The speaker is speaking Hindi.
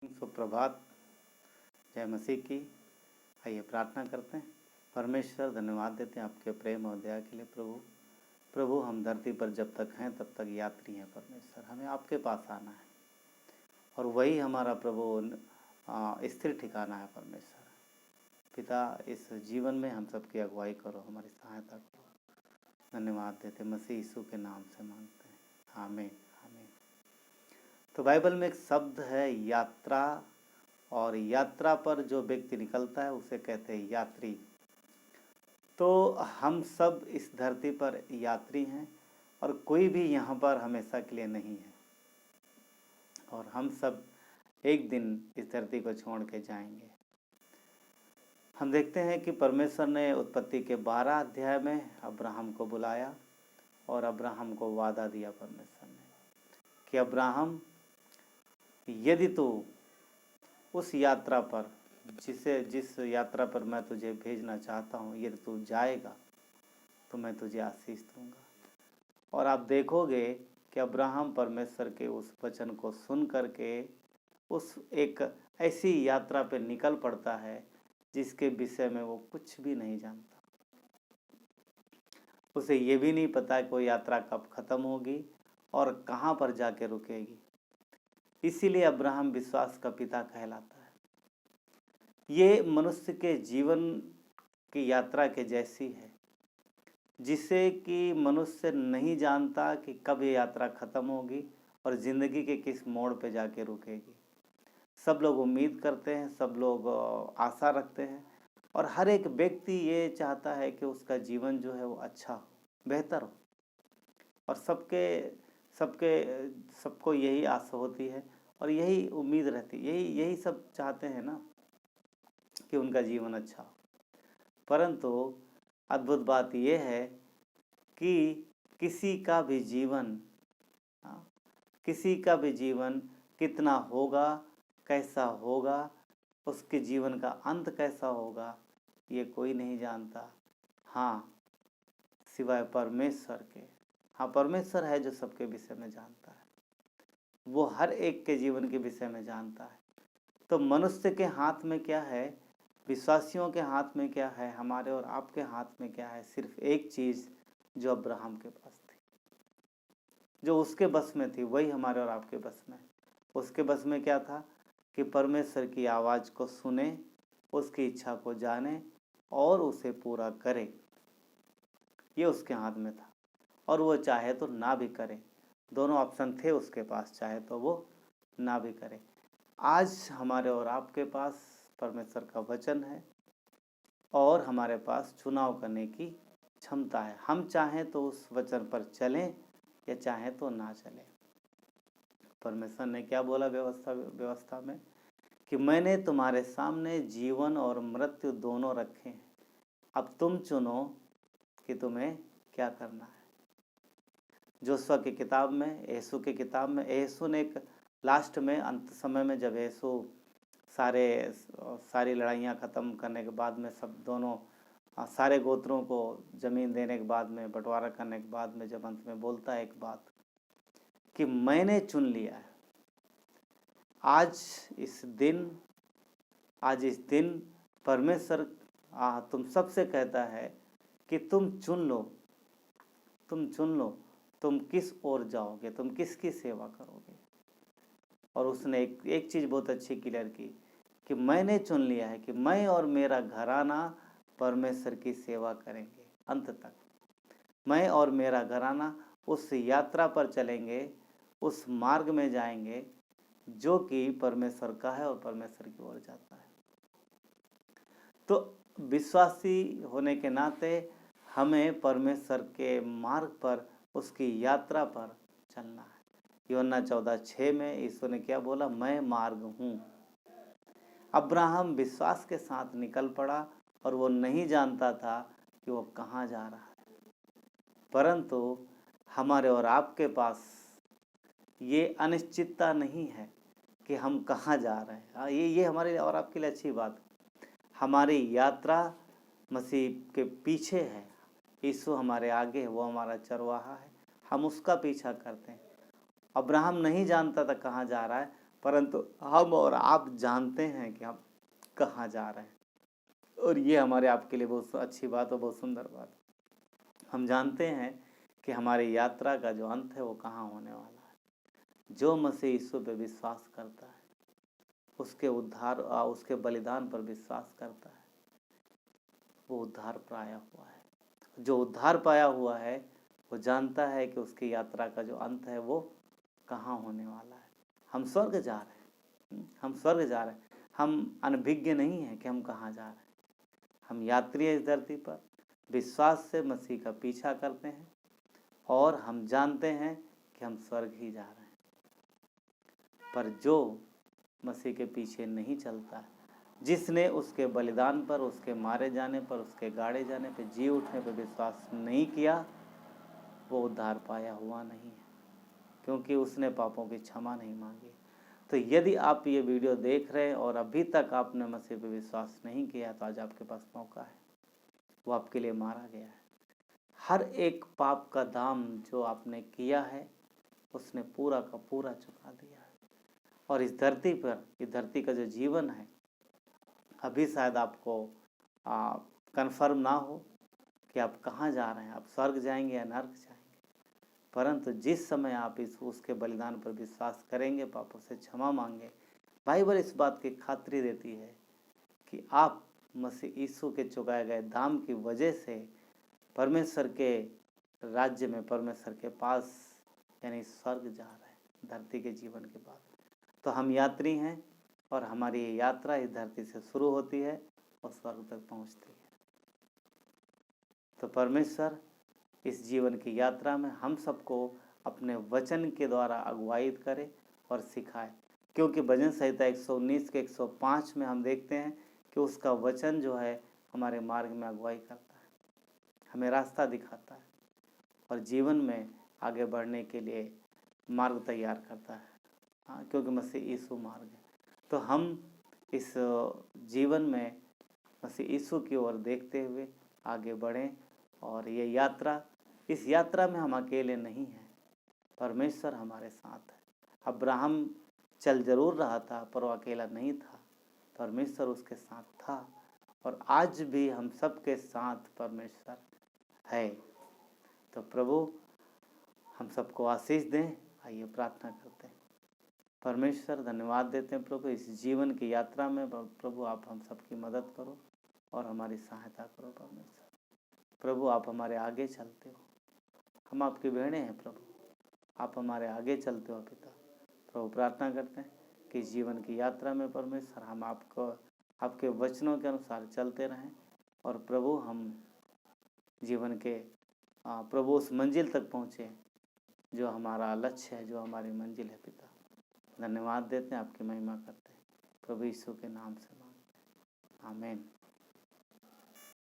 सुप्रभात। जय मसीह की। आइए प्रार्थना करते हैं। परमेश्वर, धन्यवाद देते हैं आपके प्रेम और दया के लिए। प्रभु हम धरती पर जब तक हैं तब तक यात्री हैं। परमेश्वर, हमें आपके पास आना है और वही हमारा प्रभु स्थिर ठिकाना है। परमेश्वर पिता, इस जीवन में हम सबकी अगुवाई करो, हमारी सहायता करो। धन्यवाद देते मसीह यीशु के नाम से मांगते हैं, आमीन आमीन। तो बाइबल में एक शब्द है यात्रा, और यात्रा पर जो व्यक्ति निकलता है उसे कहते हैं यात्री। तो हम सब इस धरती पर यात्री हैं और कोई भी यहाँ पर हमेशा के लिए नहीं है, और हम सब एक दिन इस धरती को छोड़ के जाएंगे। हम देखते हैं कि परमेश्वर ने उत्पत्ति के 12 अध्याय में अब्राहम को बुलाया और अब्राहम को वादा दिया परमेश्वर ने कि अब्राहम, यदि तू उस यात्रा पर जिस यात्रा पर मैं तुझे भेजना चाहता हूँ, यदि तू जाएगा तो मैं तुझे आशीष दूंगा। और आप देखोगे कि अब्राहम परमेश्वर के उस वचन को सुन करके उस एक ऐसी यात्रा पर निकल पड़ता है जिसके विषय में वो कुछ भी नहीं जानता। उसे ये भी नहीं पता कि वो यात्रा कब खत्म होगी और कहाँ पर जाके रुकेगी। इसीलिए अब्राहम विश्वास का पिता कहलाता है। ये मनुष्य के जीवन की यात्रा के जैसी है, जिसे कि मनुष्य नहीं जानता कि कब ये यात्रा खत्म होगी और ज़िंदगी के किस मोड़ पे जाके रुकेगी। सब लोग उम्मीद करते हैं, सब लोग आशा रखते हैं, और हर एक व्यक्ति ये चाहता है कि उसका जीवन जो है वो अच्छा हो, बेहतर हो। और सबको यही आशा होती है और यही उम्मीद रहती है, यही सब चाहते हैं ना कि उनका जीवन अच्छा हो। परंतु अद्भुत बात यह है कि किसी का भी जीवन कितना होगा, कैसा होगा, उसके जीवन का अंत कैसा होगा, ये कोई नहीं जानता। हाँ, सिवाय परमेश्वर के। हाँ, परमेश्वर है जो सबके विषय में जानता है, वो हर एक के जीवन के विषय में जानता है। तो मनुष्य के हाथ में क्या है, विश्वासियों के हाथ में क्या है, हमारे और आपके हाथ में क्या है? सिर्फ एक चीज़ जो अब्राहम के पास थी, जो उसके बस में थी, वही हमारे और आपके बस में। उसके बस में क्या था कि परमेश्वर की आवाज़ को सुने, उसकी इच्छा को जाने और उसे पूरा करे। ये उसके हाथ में था, और वो चाहे तो ना भी करे। दोनों ऑप्शन थे उसके पास, चाहे तो वो ना भी करे। आज हमारे और आपके पास परमेश्वर का वचन है और हमारे पास चुनाव करने की क्षमता है। हम चाहें तो उस वचन पर चलें या चाहें तो ना चलें। परमेश्वर ने क्या बोला व्यवस्था में कि मैंने तुम्हारे सामने जीवन और मृत्यु दोनों रखे हैं, अब तुम चुनो कि तुम्हें क्या करना है। जोशुआ की किताब में, यीशु की किताब में, यीशु ने एक लास्ट में, अंत समय में, जब यीशु सारी लड़ाइयाँ ख़त्म करने के बाद में, सब दोनों सारे गोत्रों को ज़मीन देने के बाद में, बंटवारा करने के बाद में, जब अंत में बोलता है एक बात कि मैंने चुन लिया है। आज इस दिन परमेश्वर तुम सबसे कहता है कि तुम चुन लो, तुम किस ओर जाओगे, तुम किसकी सेवा करोगे। और उसने एक चीज़ बहुत अच्छी क्लियर की कि मैंने चुन लिया है कि मैं और मेरा घराना परमेश्वर की सेवा करेंगे अंत तक। मैं और मेरा घराना उस यात्रा पर चलेंगे, उस मार्ग में जाएंगे जो कि परमेश्वर का है और परमेश्वर की ओर जाता है। तो विश्वासी होने के नाते हमें परमेश्वर के मार्ग पर, उसकी यात्रा पर चलना है। यूहन्ना 14:6 में यीशु ने क्या बोला? मैं मार्ग हूँ। अब्राहम विश्वास के साथ निकल पड़ा और वो नहीं जानता था कि वो कहाँ जा रहा है। परंतु हमारे और आपके पास ये अनिश्चितता नहीं है कि हम कहाँ जा रहे हैं। ये हमारे और आपके लिए अच्छी बात है। हमारी यात्रा मसीह के पीछे है, यीशु हमारे आगे है, वो हमारा चरवाहा है, हम उसका पीछा करते हैं। अब्राहम नहीं जानता था कहाँ जा रहा है, परंतु हम और आप जानते हैं कि हम कहाँ जा रहे हैं। और ये हमारे आपके लिए बहुत अच्छी बात और बहुत सुंदर बात है। हम जानते हैं कि हमारी यात्रा का जो अंत है वो कहाँ होने वाला है। जो मसीह यीशु पे विश्वास करता है, उसके उद्धार उसके बलिदान पर विश्वास करता है, वो उद्धार पाया हुआ है। जो उद्धार पाया हुआ है वो जानता है कि उसकी यात्रा का जो अंत है वो कहाँ होने वाला है। हम स्वर्ग जा रहे हैं, हम स्वर्ग जा रहे हैं। हम अनभिज्ञ नहीं हैं कि हम कहाँ जा रहे हैं। हम यात्री हैं इस धरती पर, विश्वास से मसीह का पीछा करते हैं और हम जानते हैं कि हम स्वर्ग ही जा रहे हैं। पर जो मसीह के पीछे नहीं चलता है, जिसने उसके बलिदान पर, उसके मारे जाने पर, उसके गाड़े जाने पर, जी उठने पर विश्वास नहीं किया, वो उद्धार पाया हुआ नहीं है, क्योंकि उसने पापों की क्षमा नहीं मांगी। तो यदि आप ये वीडियो देख रहे हैं और अभी तक आपने मसीह पर विश्वास नहीं किया, तो आज आपके पास मौका है। वो आपके लिए मारा गया है। हर एक पाप का दाम जो आपने किया है उसने पूरा का पूरा चुका दिया है। और इस धरती पर, इस धरती का जो जीवन है, अभी शायद आपको कन्फर्म ना हो कि आप कहाँ जा रहे हैं, आप स्वर्ग जाएंगे या नर्क जाएंगे। परंतु जिस समय आप उसके बलिदान पर विश्वास करेंगे, पापों से क्षमा मांगे, बाइबल इस बात की खातरी देती है कि आप मसीह यीशु के चुकाए गए दाम की वजह से परमेश्वर के राज्य में, परमेश्वर के पास यानी स्वर्ग जा रहे हैं धरती के जीवन के बाद। तो हम यात्री हैं और हमारी ये यात्रा इस धरती से शुरू होती है और स्वर्ग तक पहुंचती है। तो परमेश्वर इस जीवन की यात्रा में हम सबको अपने वचन के द्वारा अगुवाई करे और सिखाए, क्योंकि भजन संहिता 119 के 105 में हम देखते हैं कि उसका वचन जो है हमारे मार्ग में अगुवाई करता है, हमें रास्ता दिखाता है और जीवन में आगे बढ़ने के लिए मार्ग तैयार करता है। हाँ, क्योंकि मसीह यीशु मार्ग है। तो हम इस जीवन में मसीह यीशु की ओर देखते हुए आगे बढ़ें। और ये यात्रा, इस यात्रा में हम अकेले नहीं हैं, परमेश्वर हमारे साथ है। अब्राहम चल जरूर रहा था पर वो अकेला नहीं था, परमेश्वर उसके साथ था और आज भी हम सबके साथ परमेश्वर है। तो प्रभु हम सबको आशीष दें। आइए प्रार्थना करते हैं। परमेश्वर धन्यवाद देते हैं प्रभु, इस जीवन की यात्रा में प्रभु आप हम सबकी मदद करो और हमारी सहायता करो। परमेश्वर प्रभु आप हमारे आगे चलते हो, हम आपकी भेड़ें हैं प्रभु, आप हमारे आगे चलते हो पिता। प्रभु प्रार्थना करते हैं कि जीवन की यात्रा में परमेश्वर हम आपको, आपके वचनों के अनुसार चलते रहें और प्रभु हम जीवन के प्रभु उस मंजिल तक पहुँचे जो हमारा लक्ष्य है, जो हमारी मंजिल है पिता। धन्यवाद देते हैं, आपकी महिमा करते हैं, प्रभु यीशु के नाम से मांगते हैं, आमीन।